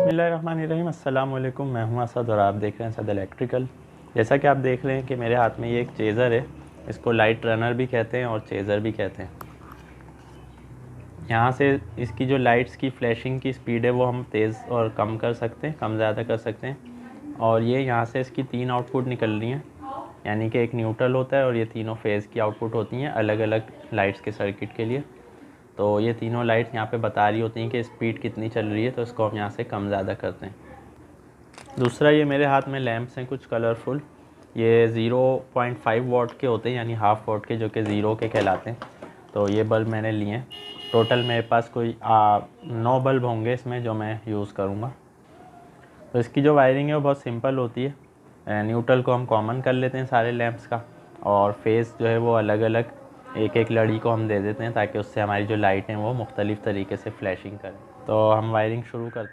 बिस्मिल्लाहिर्रहमानिर्रहीम। अस्सलाम वालेकुम। मैं हूं असद और आप देख रहे हैं असद इलेक्ट्रिकल। जैसा कि आप देख रहे हैं कि मेरे हाथ में ये एक चेज़र है। इसको लाइट रनर भी कहते हैं और चेज़र भी कहते हैं। यहाँ से इसकी जो लाइट्स की फ्लैशिंग की स्पीड है वो हम तेज़ और कम कर सकते हैं, कम ज़्यादा कर सकते हैं। और ये यहाँ से इसकी 3 आउटपुट निकल रही हैं, यानी कि एक न्यूट्रल होता है और ये तीनों फेज़ की आउटपुट होती हैं अलग अलग लाइट्स के सर्किट के लिए। तो ये तीनों लाइट्स यहाँ पे बता रही होती हैं कि स्पीड कितनी चल रही है, तो इसको हम यहाँ से कम ज़्यादा करते हैं। दूसरा, ये मेरे हाथ में लैंप्स हैं कुछ कलरफुल। ये 0.5 वॉट के होते हैं, यानी हाफ़ वॉट के, जो कि ज़ीरो के कहलाते हैं। तो ये बल्ब मैंने लिए हैं। टोटल मेरे पास कोई 9 बल्ब होंगे इसमें जो मैं यूज़ करूँगा। तो इसकी जो वायरिंग है वो बहुत सिंपल होती है। न्यूट्रल को हम कॉमन कर लेते हैं सारे लैंप्स का, और फेस जो है वो अलग अलग एक एक लड़ी को हम दे देते हैं, ताकि उससे हमारी जो लाइट हैं वो मुख्तलिफ़ तरीके से फ्लैशिंग करें। तो हम वायरिंग शुरू करते हैं।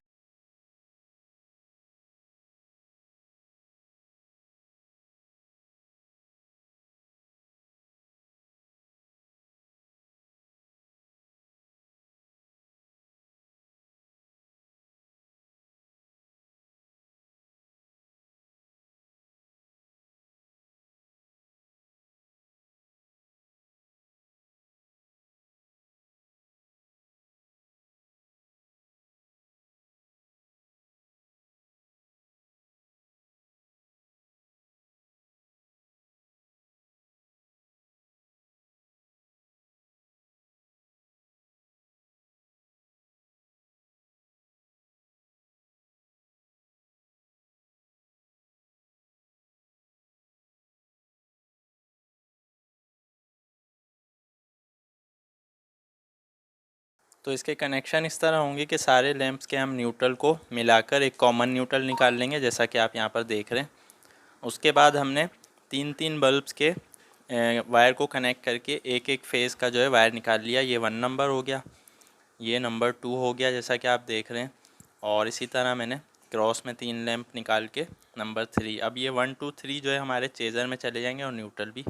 तो इसके कनेक्शन इस तरह होंगे कि सारे लैंप्स के हम न्यूट्रल को मिलाकर एक कॉमन न्यूट्रल निकाल लेंगे, जैसा कि आप यहाँ पर देख रहे हैं। उसके बाद हमने तीन तीन बल्ब्स के वायर को कनेक्ट करके एक एक फेज़ का जो है वायर निकाल लिया। ये 1 नंबर हो गया, ये नंबर 2 हो गया, जैसा कि आप देख रहे हैं। और इसी तरह मैंने क्रॉस में 3 लैंप निकाल के नंबर 3। अब ये 1 2 3 जो है हमारे चेज़र में चले जाएंगे और न्यूट्रल भी